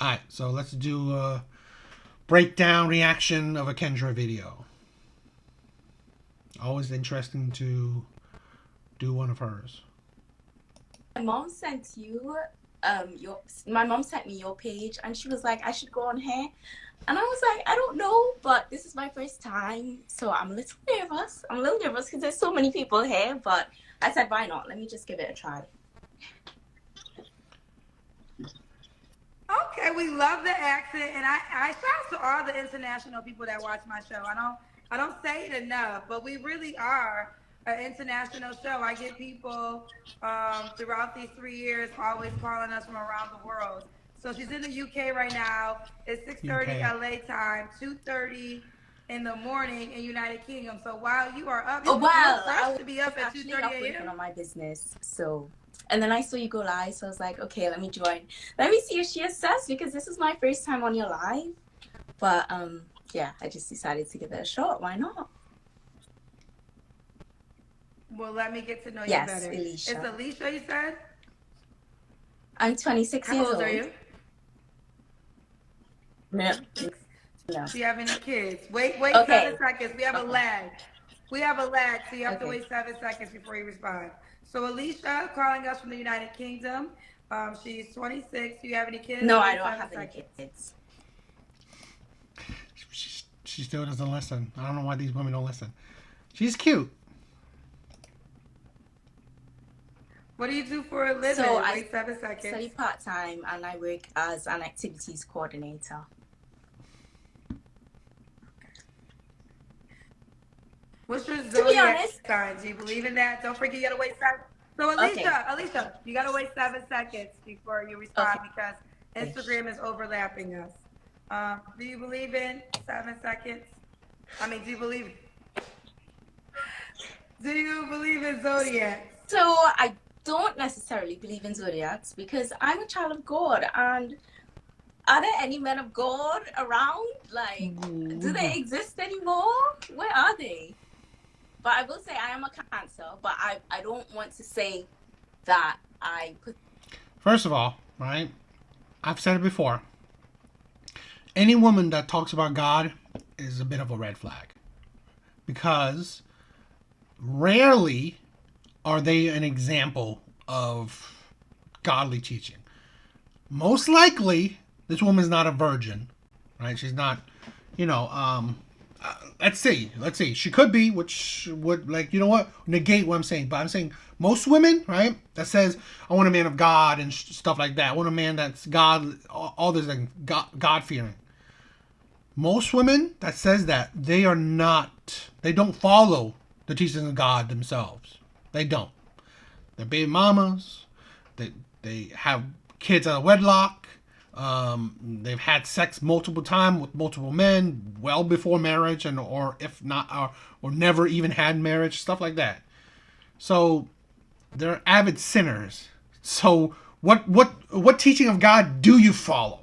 All right, so let's do a breakdown reaction of a Kendra video. Always interesting to do one of hers. My mom sent you your my mom sent me your page and she was like I should go on here and I was like I don't know, but this is my first time, so I'm a little nervous. I'm a little nervous because there's so many people here, but I said why not, let me just give it a try. Okay, we love the accent, and I shout out to all the international people that watch my show. I don't say it enough, but we really are an international show. I get people throughout these 3 years always calling us from around the world. So she's in the UK right now. It's 6:30 UK. LA time, 2:30 in the morning in United Kingdom. So while you are up, Oh you're well, I first was to be up at actually 2:30 up working a.m. on my business, so and then I saw you go live, so I was like okay, let me join, let me see if she accepts because this is my first time on your live. But yeah, I just decided to give it a shot. Why not? Well, let me get to know you Yes, better. It's Alicia. Alicia, you said? I'm 26 How years old are old. you? No. 26. No. Do you have any kids? Wait Okay. 7 seconds. We have a Okay. lag. We have a lag, so you have to Okay. wait 7 seconds before you respond. So Alicia calling us from the United Kingdom. She's 26. Do you have any kids? No, I Wait don't seven have any seconds. kids. She still doesn't listen. I don't know why these women don't listen. She's cute. What do you do for a So living? I Wait 7 seconds. study part time and I work as an activities coordinator. What's your To be zodiac honest, sign? Do you believe in that? Don't forget you gotta wait seven. So okay. Alicia, you gotta wait 7 seconds before you respond Okay. because Instagram is overlapping us. Do you believe in 7 seconds? I mean, do you believe in zodiacs? So I don't necessarily believe in zodiacs because I'm a child of God, and are there any men of God around? Like, do they exist anymore? Where are they? But I will say I am a Cancer, but I don't want to say that I put. First of all, right? I've said it before. Any woman that talks about God is a bit of a red flag because rarely are they an example of godly teaching. Most likely, this woman's not a virgin, right? She's not, you know, let's see. Let's see. She could be, which would, like, you know what, negate what I'm saying. But I'm saying most women, right, that says, I want a man of God and stuff like that. I want a man that's God, all this, like, God fearing. Most women that says that, they are not, they don't follow the teachings of God themselves. They don't. They're baby mamas. They, they have kids out of wedlock. They've had sex multiple times with multiple men, well before marriage, and or if not, or never even had marriage, stuff like that. So they're avid sinners. So what teaching of God do you follow?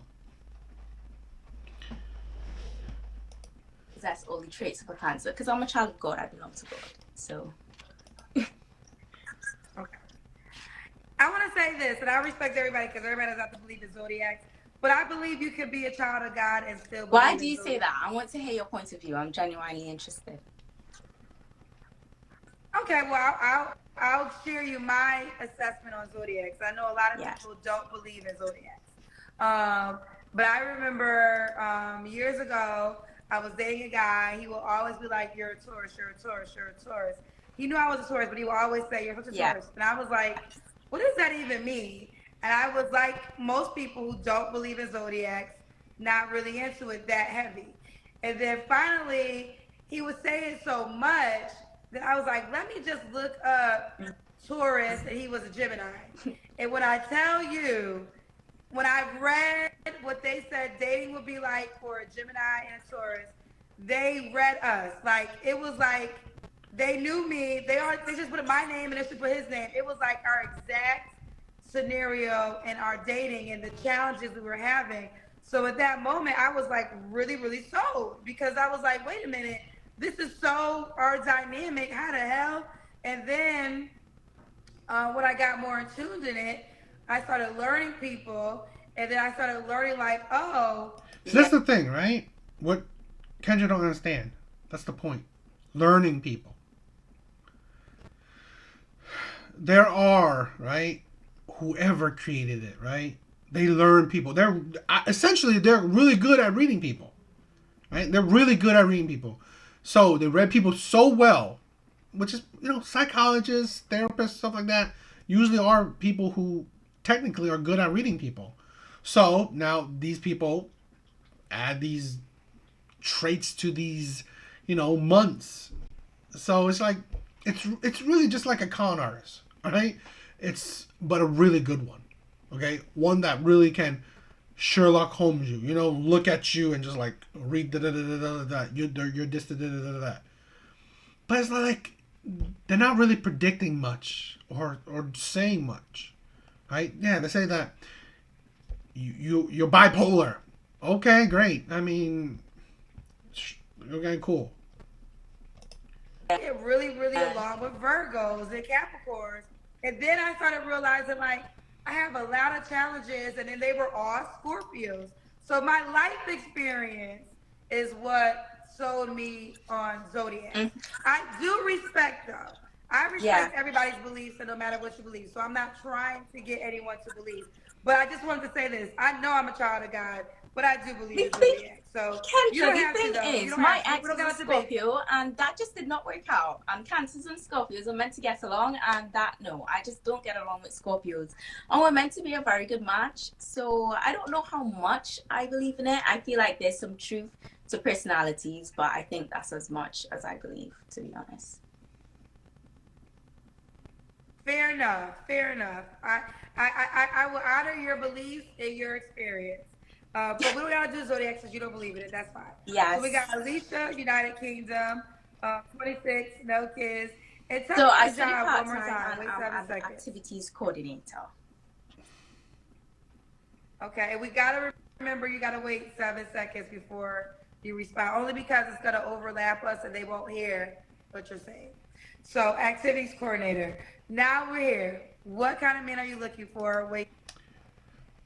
That's only traits of a Cancer because I'm a child of God. I belong to God. So Okay. I want to say this, and I respect everybody because everybody doesn't have to believe in zodiacs. But I believe you can be a child of God and still why believe do in you say zodiacs. that? I want to hear your point of view. I'm genuinely interested. Okay, well, I'll share you my assessment on zodiacs. I know a lot of Yeah. people don't believe in zodiacs, um, but I remember years ago I was dating a guy. He will always be like, "You're a Taurus. You're a Taurus. You're a Taurus." He knew I was a Taurus, but he would always say, "You're such a Yeah. Taurus," and I was like, "What does that even mean?" And I was like most people who don't believe in zodiacs, not really into it that heavy. And then finally, he was saying so much that I was like, let me just look up Taurus, and he was a Gemini. And when I tell you, when I read what they said dating would be like for a Gemini and a Taurus, they read us. Like it was like they knew me. They just put my name and they should put his name. It was like our exact scenario in our dating and the challenges we were having. So at that moment, I was like really, really sold because I was like, wait a minute, this is so our dynamic. How the hell? And then when I got more in tuned in it, I started learning people. And then I started learning, like, oh, So that's the thing, right? What Kendra don't understand. That's the point. Learning people. There are, right? Whoever created it, right? They learn people. They're essentially they're really good at reading people, right? They're really good at reading people. So they read people so well, which is psychologists, therapists, stuff like that. Usually are people who technically are good at reading people. So now these people add these traits to these, months. So it's like it's really just like a con artist, right? It's but a really good one. Okay, one that really can Sherlock Holmes you. Look at you and just like read da da da da da da. You're this da da da da da. But it's like they're not really predicting much or saying much, right? Yeah, they say that you're bipolar. Okay, great. I mean, okay, cool. get really, really along with Virgos and Capricorns. And then I started realizing, like, I have a lot of challenges, and then they were all Scorpios. So my life experience is what sold me on Zodiac. I do respect, though. I respect everybody's beliefs, and no matter what you believe. So I'm not trying to get anyone to believe. But I just wanted to say this. I know I'm a child of God, but I do believe in Zodiac. So you don't have to, though. You don't my have to. ex is a Scorpio, and that just did not work out. And Cancers and Scorpios are meant to get along, and no, I just don't get along with Scorpios. And we're meant to be a very good match. So I don't know how much I believe in it. I feel like there's some truth to personalities, but I think that's as much as I believe, to be honest. Fair enough. Fair enough. I will honor your beliefs and your experience. But we don't gotta do Zodiac since you don't believe in it. That's fine. Yes. So we got Alicia, United Kingdom, 26, no kids. And tell So me I your study job one more part-time, time. Wait and 7 I'm an seconds. activities coordinator. Okay, and we gotta remember you gotta wait 7 seconds before you respond, only because it's gonna overlap us and they won't hear what you're saying. So activities coordinator. Now we're here. What kind of men are you looking for? Wait.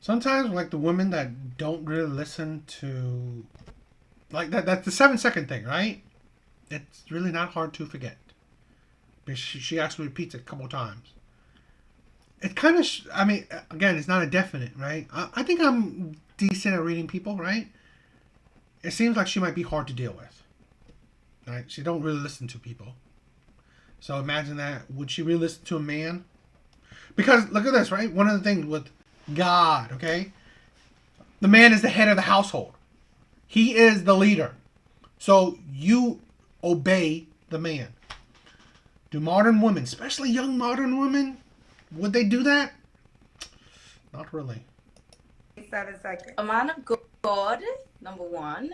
Sometimes like the women that don't really listen to like that's the 7 second thing, right? It's really not hard to forget. Because she actually repeats it a couple times. It kind of, I mean, again, it's not a definite, right? I think I'm decent at reading people, right? It seems like she might be hard to deal with, right? She don't really listen to people. So imagine that. Would she really listen to a man? Because look at this, right? One of the things with God, okay? The man is the head of the household. He is the leader. So you obey the man. Do modern women, especially young modern women, would they do that? Not really. 7 seconds. A man of God, number one.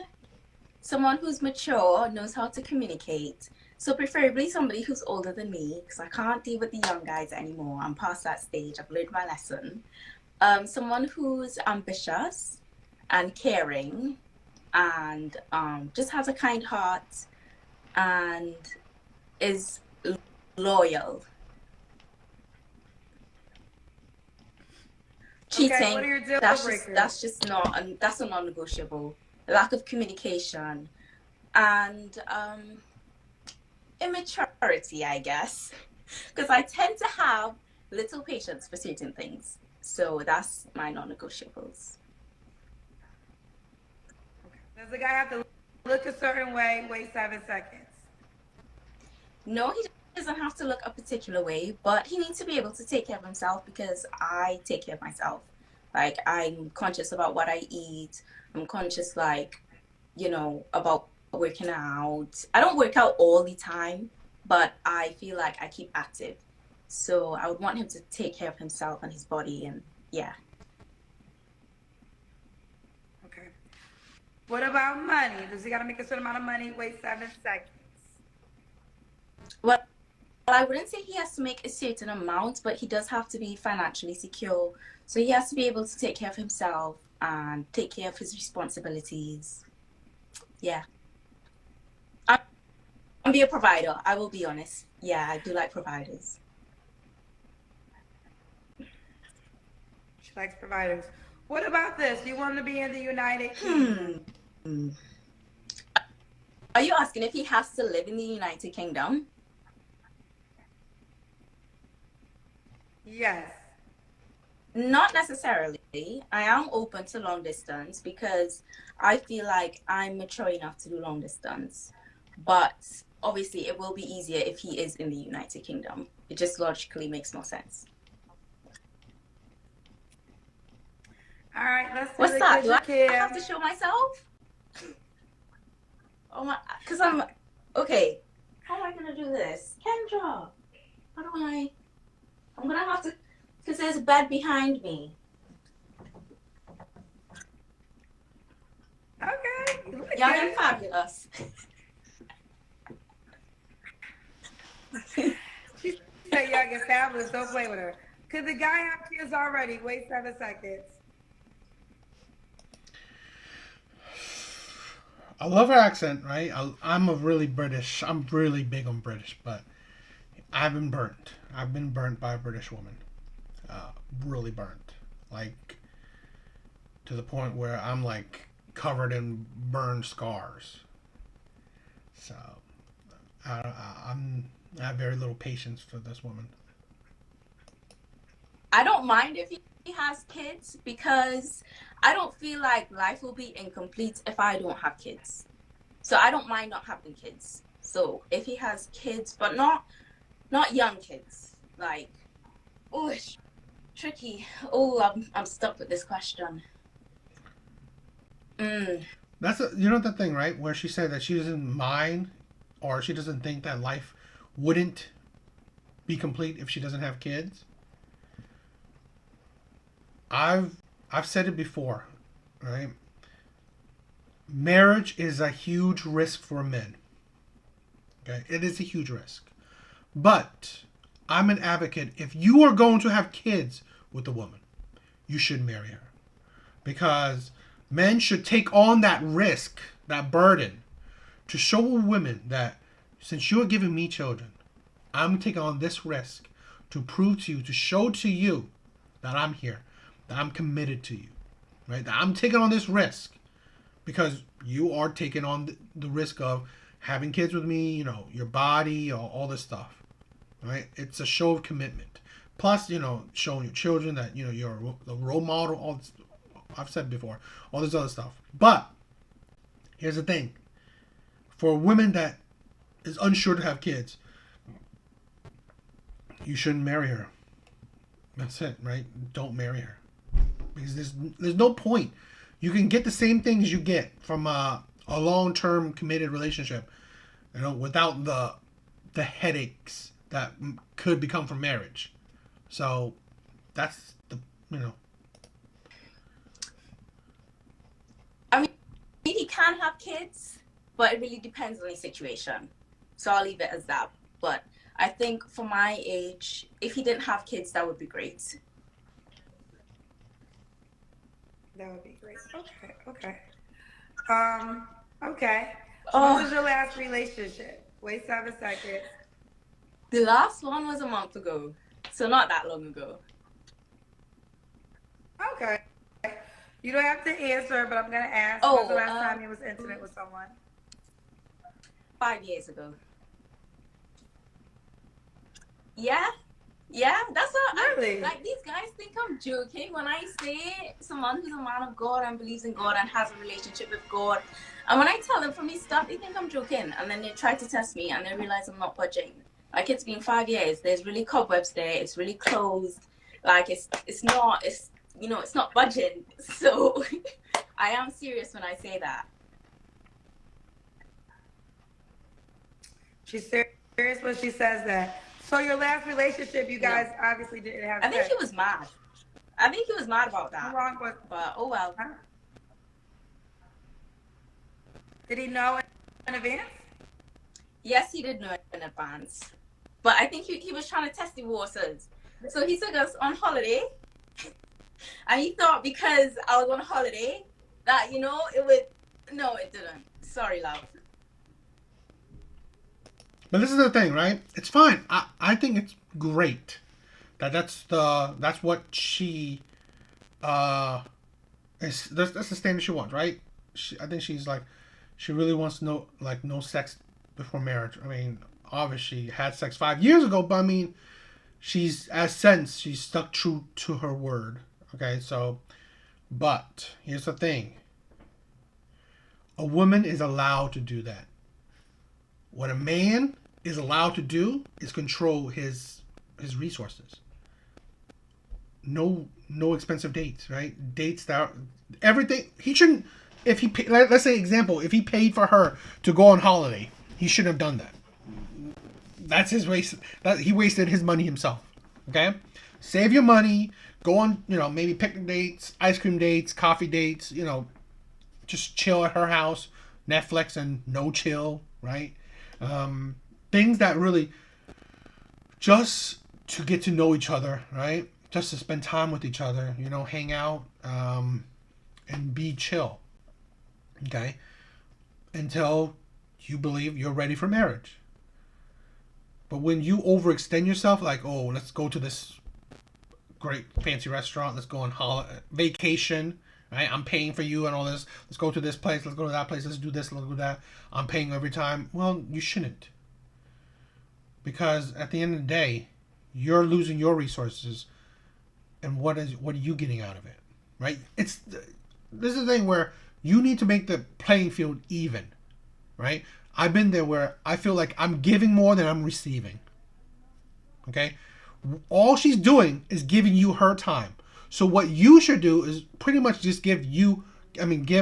Someone who's mature, knows how to communicate. So preferably somebody who's older than me, because I can't deal with the young guys anymore. I'm past that stage. I've learned my lesson. Someone who's ambitious and caring and just has a kind heart and is loyal. Cheating, Okay, what are your deal breakers? that's a non-negotiable. Lack of communication and immaturity, I guess, because I tend to have little patience for certain things. So that's my non-negotiables. Does the guy have to look a certain way? Wait 7 seconds. No, he doesn't have to look a particular way, but he needs to be able to take care of himself because I take care of myself. Like, I'm conscious about what I eat. I'm conscious, about working out. I don't work out all the time, but I feel like I keep active. So I would want him to take care of himself and his body, and yeah. Okay. What about money? Does he got to make a certain amount of money? Wait 7 seconds. Well, I wouldn't say he has to make a certain amount, but he does have to be financially secure. So he has to be able to take care of himself and take care of his responsibilities. Yeah. I'll be a provider. I will be honest. Yeah, I do like providers. She likes providers. What about this? You want to be in the United Kingdom? Are you asking if he has to live in the United Kingdom? Yes. Not necessarily. I am open to long distance because I feel like I'm mature enough to do long distance. But obviously, it will be easier if he is in the United Kingdom. It just logically makes more sense. All right, let's do What's the that? Do I Kendra have Kim. to show myself? Oh my, because I'm, okay. How am I going to do this? Kendra, how do I'm going to have to, because there's a bed behind me. Okay. You look Young good. and fabulous. She said young and fabulous. Don't play with her. Could the guy have kids already? Wait 7 seconds. I love her accent, right? I'm a really British. I'm really big on British, but I've been burnt. I've been burnt by a British woman. Really burnt. Like, to the point where I'm like covered in burned scars. So, I have very little patience for this woman. I don't mind if he has kids because I don't feel like life will be incomplete if I don't have kids. So I don't mind not having kids. So if he has kids, but not young kids, like, oh, it's tricky. Oh, I'm stuck with this question. That's the thing, right? Where she said that she doesn't mind, or she doesn't think that life wouldn't be complete if she doesn't have kids. I've said it before, right? Marriage is a huge risk for men. Okay, it is a huge risk. But I'm an advocate. If you are going to have kids with a woman, you should marry her. Because men should take on that risk, that burden, to show women that since you are giving me children, I'm taking on this risk to prove to you, to show to you that I'm here, that I'm committed to you, right? That I'm taking on this risk because you are taking on the risk of having kids with me, your body, all this stuff, right? It's a show of commitment. Plus, showing your children that, you're a role model, all this, I've said before, all this other stuff. But here's the thing. For a woman that is unsure to have kids, you shouldn't marry her. That's it, right? Don't marry her. Because there's no point. You can get the same things you get from a long-term committed relationship, without the headaches that could become from marriage. So that's I mean, he can have kids, but it really depends on the situation. So I'll leave it as that. But I think for my age, if he didn't have kids, that would be great. That would be great. Okay. Okay. Oh. What was your last relationship? Wait 7 seconds. The last one was a month ago, so not that long ago. Okay. You don't have to answer, but I'm gonna ask. Oh, when's the last time you was intimate with someone? 5 years ago. Yeah, that's what Really? like. These guys think I'm joking when I say someone who's a man of God and believes in God and has a relationship with God. And when I tell them from this stuff, they think I'm joking, and then they try to test me, and they realize I'm not budging. Like, it's been 5 years. There's really cobwebs there. It's really closed. Like, it's not budging. So I am serious when I say that. She's serious when she says that. So your last relationship, you guys obviously didn't have I think sex. he was mad. I think he was mad about that. What's wrong with? But oh well. Did he know in advance? Yes, he did know in advance. But I think he was trying to test the waters. So he took us on holiday. And he thought because I was on holiday that, it would... No, it didn't. Sorry, love. But this is the thing, right? It's fine. I think it's great that's what she That's the standard she wants, right? I think she's like, she really wants no sex before marriage. I mean, obviously she had sex 5 years ago, but I mean, she's stuck true to her word. Okay, so, but here's the thing: a woman is allowed to do that. What a man is allowed to do is control his resources. No expensive dates, right? Dates that everything he shouldn't. If he let's say example, if he paid for her to go on holiday, he shouldn't have done that. That's his waste. That he wasted his money himself. Okay, save your money. Go on, maybe picnic dates, ice cream dates, coffee dates. Just chill at her house, Netflix and no chill, right? Things that really just to get to know each other, right? Just to spend time with each other, hang out, and be chill. Okay, until you believe you're ready for marriage. But when you overextend yourself, like, oh, let's go to this great fancy restaurant, let's go on vacation, right? I'm paying for you and all this. Let's go to this place, let's go to that place, let's do this, let's do that. I'm paying every time. Well, you shouldn't. Because at the end of the day, you're losing your resources, and what are you getting out of it, right? This is the thing where you need to make the playing field even, right? I've been there where I feel like I'm giving more than I'm receiving. Okay? All she's doing is giving you her time. So what you should do is pretty much just give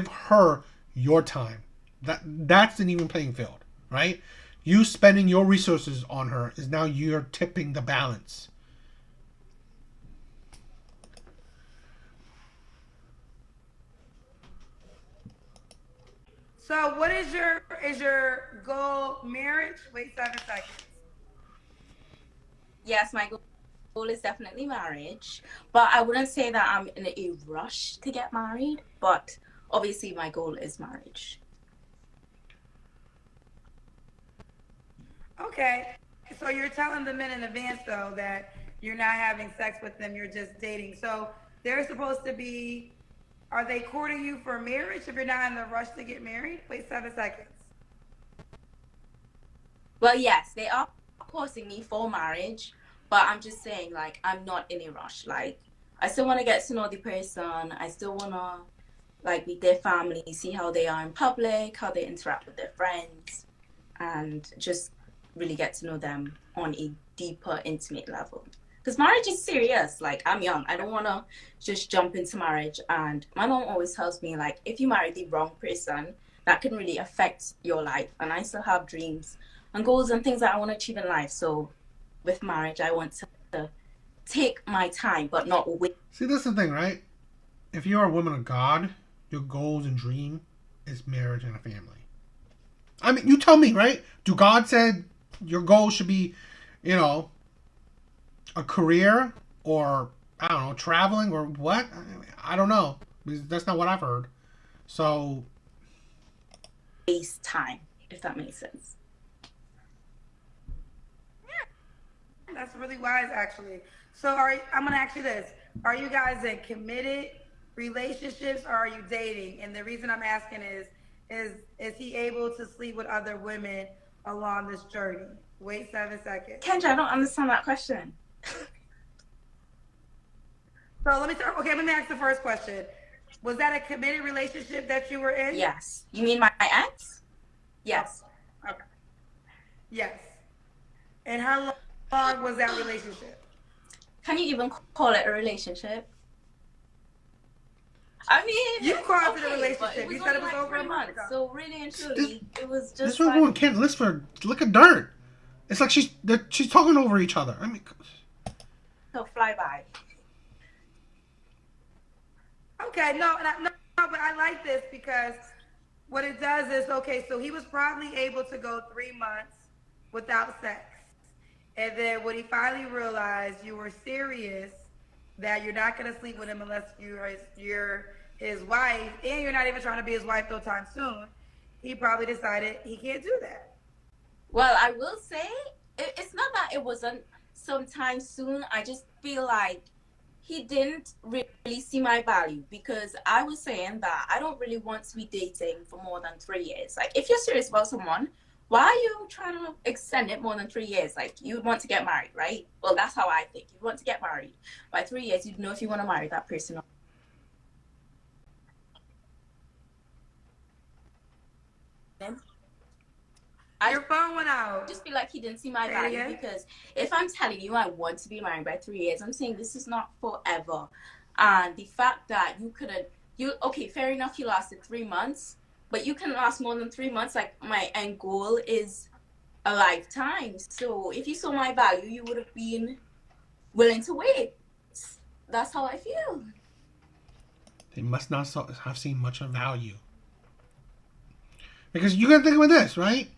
her your time. That's an even playing field, right? You spending your resources on her is now you're tipping the balance. So what is your goal? Marriage? Wait 7 seconds. Yes, my goal is definitely marriage, but I wouldn't say that I'm in a rush to get married, but obviously my goal is marriage. Okay. So you're telling the men in advance though that you're not having sex with them, you're just dating. So they're supposed to be, are they courting you for marriage if you're not in the rush to get married? Wait 7 seconds. Well, yes, they are courting me for marriage, but I'm just saying, like, I'm not in a rush. Like, I still want to get to know the person. I still want to, like, meet their family, see how they are in public, how they interact with their friends, and just really get to know them on a deeper, intimate level. Because marriage is serious. Like, I'm young. I don't want to just jump into marriage. And my mom always tells me, like, if you marry the wrong person, that can really affect your life. And I still have dreams and goals and things that I want to achieve in life. So with marriage, I want to take my time, but not wait. See, that's the thing, right? If you're a woman of God, your goals and dream is marriage and a family. I mean, you tell me, right? Do God said your goal should be, a career or, I don't know, traveling or what? I don't know. That's not what I've heard. So, Waste time, if that makes sense. That's really wise, actually. So, I'm gonna ask you this: are you guys in committed relationships, or are you dating? And the reason I'm asking is he able to sleep with other women along this journey? Wait 7 seconds. Kendra, I don't understand that question. So let me start. Okay, let me ask the first question. Was that a committed relationship that you were in? Yes. You mean my ex? Yes. Okay. Yes. And how long was that relationship? Can you even call it a relationship? I mean, You called it a okay, relationship. but You was said only it was like over a 3 month months. ago. So really and truly, it was this just is like what Kent Lisper. Look at dirt. It's like she's talking over each other. I mean, a flyby. Okay, no, but I like this because what it does is, okay, so he was probably able to go 3 months without sex. And then when he finally realized you were serious, that you're not going to sleep with him unless you're his wife, and you're not even trying to be his wife no time soon, he probably decided he can't do that. Well, I will say, it's not that it wasn't sometime soon. I just feel like he didn't really see my value, because I was saying that I don't really want to be dating for more than 3 years. Like, if you're serious about someone, why are you trying to extend it more than 3 years? Like, you want to get married, right? Well, that's how I think. You want to get married. By 3 years, you'd know if you want to marry that person or not. Your phone went out. Just feel like he didn't see my Say it value, again? because if I'm telling you I want to be married by 3 years, I'm saying this is not forever. And the fact that you couldn't, okay, fair enough, you lasted 3 months, but you can last more than 3 months. Like, my end goal is a lifetime. So if you saw my value, you would have been willing to wait. That's how I feel. They must not have seen much of value. Because you gotta think about this, right?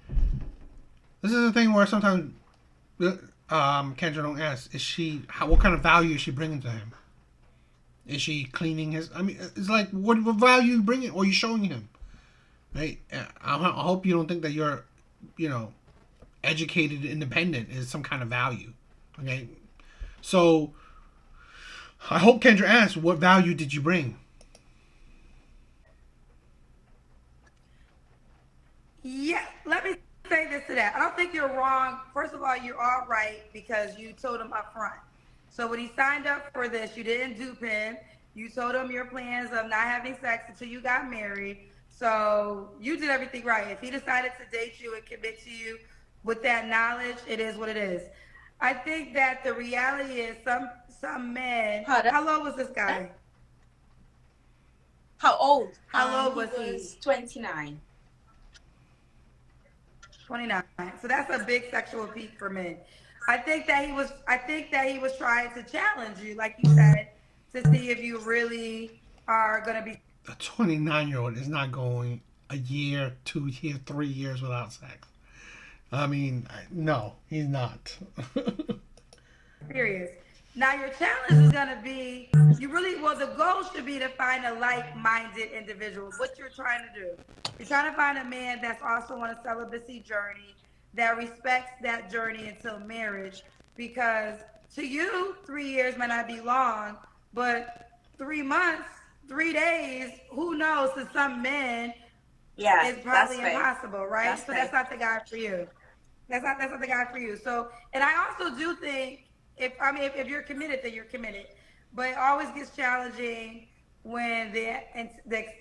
This is the thing where sometimes Kendra don't ask, what kind of value is she bringing to him? Is she cleaning his, I mean, it's like, what value you bringing, or you showing him? Right? I hope you don't think that you're, educated, independent is some kind of value. Okay? So, I hope Kendra asks, what value did you bring? Yeah, let me say this to that. I don't think you're wrong. First of all, you're all right because you told him up front. So when he signed up for this, you didn't dupe him. You told him your plans of not having sex until you got married. So you did everything right. If he decided to date you and commit to you with that knowledge, it is what it is. I think that the reality is some men. How old was this guy? How old? How old was he? he? Was 29. 29. So that's a big sexual peak for men. I think that he was trying to challenge you, like you said, to see if you really are gonna be. A 29-year-old is not going a year, 2 years, 3 years without sex. I mean, no, he's not. Serious. Now your challenge is gonna be, the goal should be to find a like-minded individual. What you're trying to do. You're trying to find a man that's also on a celibacy journey, that respects that journey until marriage, because to you, 3 years might not be long, but 3 months, 3 days, who knows, to some men, it's probably impossible, right? That's not the guy for you. That's not the guy for you. So, and I also do think, if you're committed, then you're committed. But it always gets challenging when the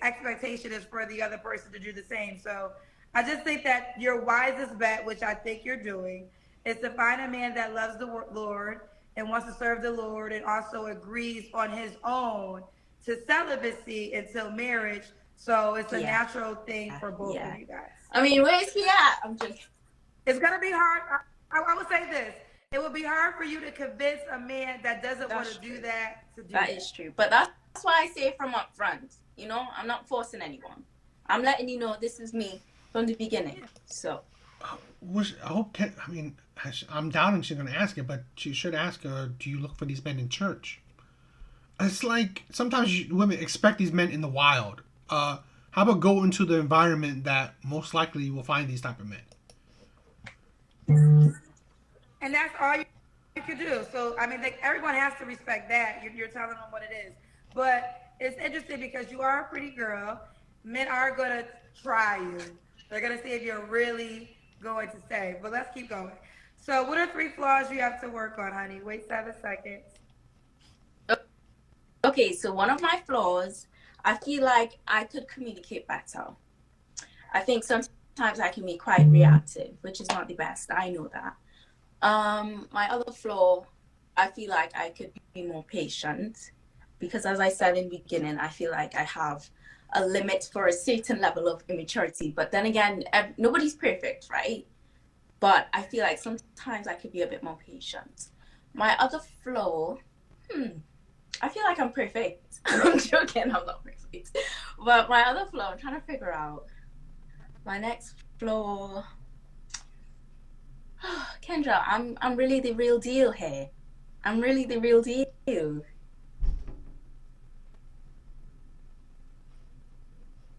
expectation is for the other person to do the same. So I just think that your wisest bet, which I think you're doing, is to find a man that loves the Lord and wants to serve the Lord, and also agrees on his own to celibacy until marriage. So it's a natural thing for both of you guys. I mean, where's he at? It's going to be hard. I would say this. It would be hard for you to convince a man that doesn't want to do that to do that. That is true. But that's why I say from up front. I'm not forcing anyone. I'm letting you know this is me from the beginning. So. I hope, I'm doubting she's going to ask it, but she should ask her, do you look for these men in church? It's like, sometimes women expect these men in the wild. How about go into the environment that most likely you will find these type of men? And that's all you can do. So, everyone has to respect that. You're telling them what it is. But it's interesting because you are a pretty girl. Men are going to try you. They're going to see if you're really going to stay. But let's keep going. So what are 3 flaws you have to work on, honey? Wait 7 seconds. Okay, so one of my flaws, I feel like I could communicate better. I think sometimes I can be quite reactive, which is not the best. I know that. My other flaw, I feel like I could be more patient, because as I said in the beginning, I feel like I have a limit for a certain level of immaturity. But then again, nobody's perfect, right? But I feel like sometimes I could be a bit more patient. My other flaw, I feel like I'm perfect. I'm joking, I'm not perfect. But my other flaw, I'm trying to figure out. My next flaw, Kendra, I'm really the real deal here. I'm really the real deal.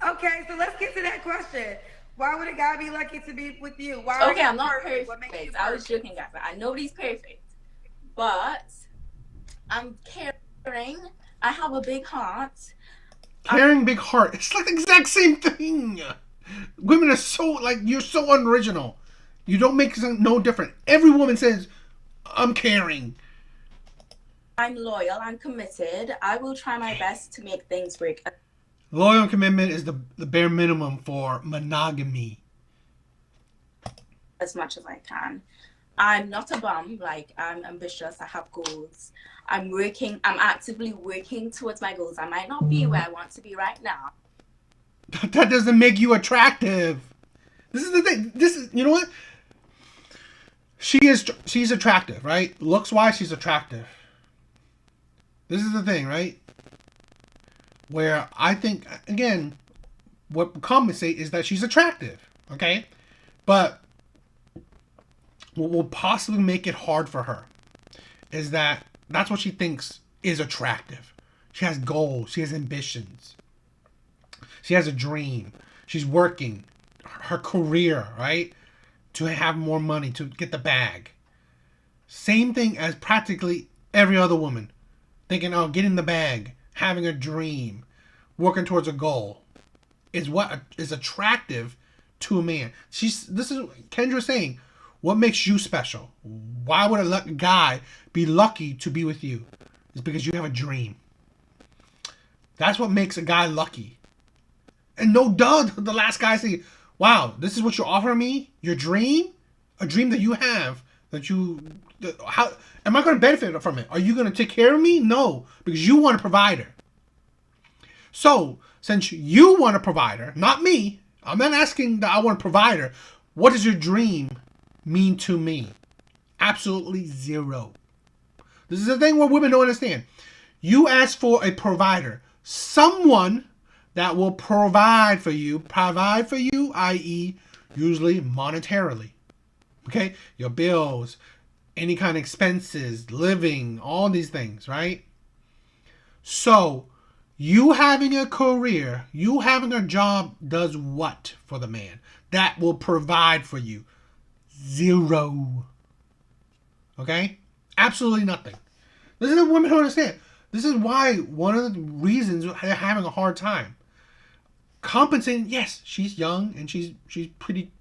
Okay, so let's get to that question. Why would a guy be lucky to be with you? Why? Okay, I'm not perfect. I was joking, guys. I know nobody's perfect, but I'm caring caring. I have a big heart. Caring, big heart. It's like the exact same thing. Women are so, like, you're so unoriginal. You don't make no different. Every woman says, I'm caring. I'm loyal. I'm committed. I will try my best to make things work Loyal commitment is the bare minimum for monogamy. as much as I can. I'm not a bum. Like, I'm ambitious. I have goals. I'm working. I'm actively working towards my goals. I might not be where I want to be right now. That doesn't make you attractive. This is the thing. This is, you know what? She's attractive, right? Looks wise, she's attractive. This is the thing, right? Where I think, again, what compensate is that she's attractive, okay? But what will possibly make it hard for her is that that's what she thinks is attractive. She has goals. She has ambitions. She has a dream. She's working her career, right? To have more money, to get the bag. Same thing as practically every other woman. Thinking, oh, getting the bag, having a dream, working towards a goal is what is attractive to a man. This is Kendra saying, what makes you special? Why would a guy be lucky to be with you? It's because you have a dream. That's what makes a guy lucky. And no duh, the last guy say, wow, this is what you're offering me? Your dream? A dream that you have, how am I going to benefit from it? Are you going to take care of me? No, because you want a provider. So, since you want a provider, not me, I'm not asking that I want a provider. What does your dream mean to me? Absolutely zero. This is the thing where women don't understand. You ask for a provider, someone that will provide for you, i.e., usually monetarily. Okay? Your bills, any kind of expenses, living, all these things, right? So, you having a career, you having a job does what for the man? That will provide for you. Zero. Okay? Absolutely nothing. This is what women don't understand. This is why one of the reasons they're having a hard time. Compensating, yes, she's young and she's pretty.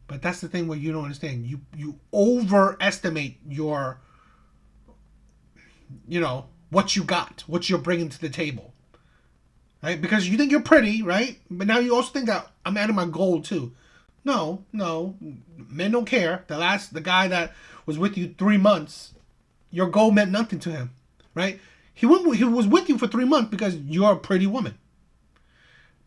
But that's the thing where you don't understand. You overestimate your, what you got, what you're bringing to the table. Right? Because you think you're pretty, right? But now you also think that I'm adding my gold too. No. Men don't care. The guy that was with you 3 months, your gold meant nothing to him. Right? He was with you for 3 months because you're a pretty woman.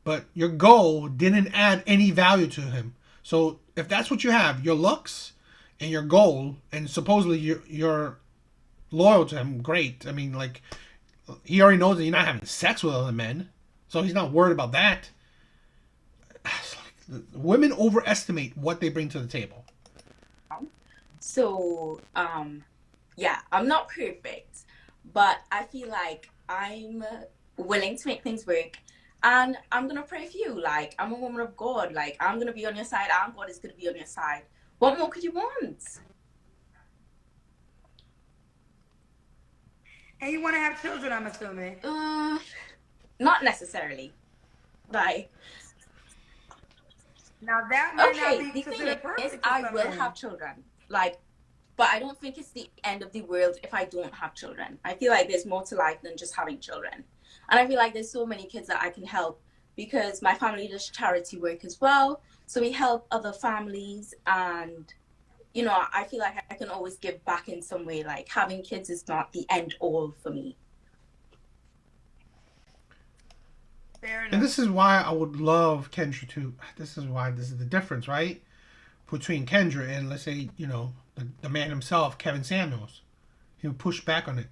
But your goal didn't add any value to him. So if that's what you have, your looks and your goal, and supposedly you're loyal to him, great. I mean, like, he already knows that you're not having sex with other men, so he's not worried about that. Women overestimate what they bring to the table. So, yeah, I'm not perfect, but I feel like I'm willing to make things work. And I'm going to pray for you. Like, I'm a woman of God. Like, I'm going to be on your side. And God is going to be on your side. What more could you want? And you want to have children, I'm assuming. Not necessarily. Like, now that might okay, not be the thing considered perfect. is, I will have children. Like, but I don't think it's the end of the world if I don't have children. I feel like there's more to life than just having children. And I feel like there's so many kids that I can help because my family does charity work as well. So we help other families and, I feel like I can always give back in some way. Like, having kids is not the end all for me. Fair enough. And this is why I would love Kendra to. This is the difference, right? Between Kendra and, let's say, the man himself, Kevin Samuels. He would push back on it.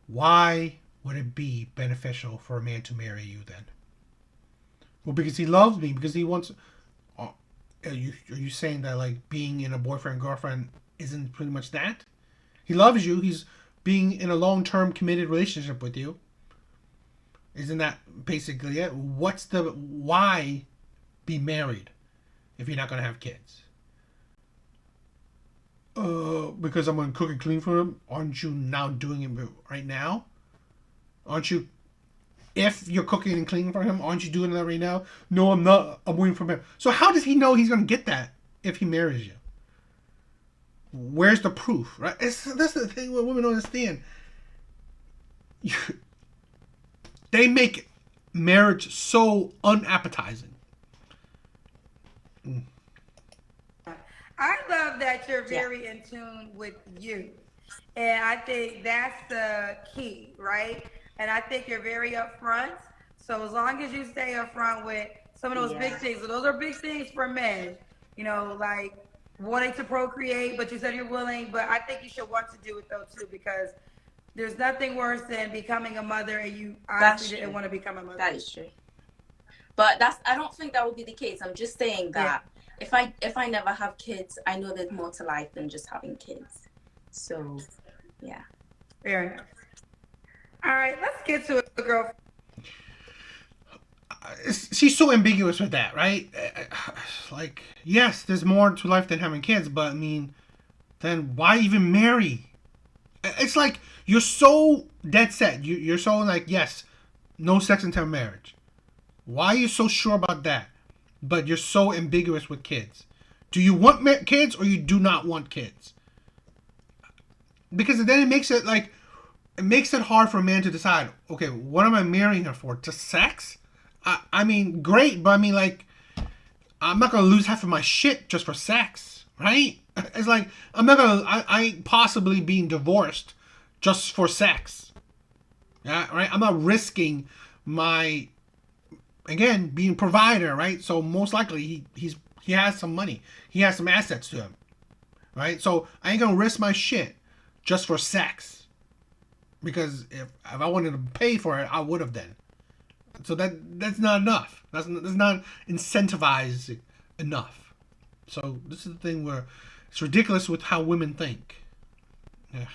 Why would it be beneficial for a man to marry you then? Well, because he loves me, because he wants. Are you saying that, like, being in a boyfriend-girlfriend isn't pretty much that? He loves you. He's being in a long-term committed relationship with you. Isn't that basically it? Why be married if you're not going to have kids? because I'm gonna cook and clean for him. Aren't you now doing it right now? Aren't you? If you're cooking and cleaning for him, aren't you doing that right now? No, I'm not. I'm waiting for him. So how does he know he's gonna get that if he marries you? Where's the proof, right? That's the thing what women don't understand. They make marriage so unappetizing. I love that you're very in tune with you. And I think that's the key, right? And I think you're very upfront. So as long as you stay upfront with some of those big things, so those are big things for men, like wanting to procreate, but you said you're willing, but I think you should want to do it though too, because there's nothing worse than becoming a mother and you honestly didn't want to become a mother. That is true. But I don't think that would be the case. I'm just saying that if I never have kids, I know there's more to life than just having kids. So, yeah. Fair enough. All right, let's get to it, girl. She's so ambiguous with that, right? Like, yes, there's more to life than having kids, but I mean, then why even marry? It's like you're so dead set. You're so like, yes, no sex until marriage. Why are you so sure about that? But you're so ambiguous with kids. Do you want kids or you do not want kids? Because then it makes it hard for a man to decide, okay, what am I marrying her for? Just sex? I mean, great, but I mean, like, I'm not going to lose half of my shit just for sex, right? It's like, I ain't possibly being divorced just for sex. Yeah, right? I'm not risking my, again, being provider, right? So most likely he has some money. He has some assets to him, right? So I ain't going to risk my shit just for sex. Because if I wanted to pay for it, I would have then. So that's not enough. That's not incentivized enough. So this is the thing where it's ridiculous with how women think. Yeah.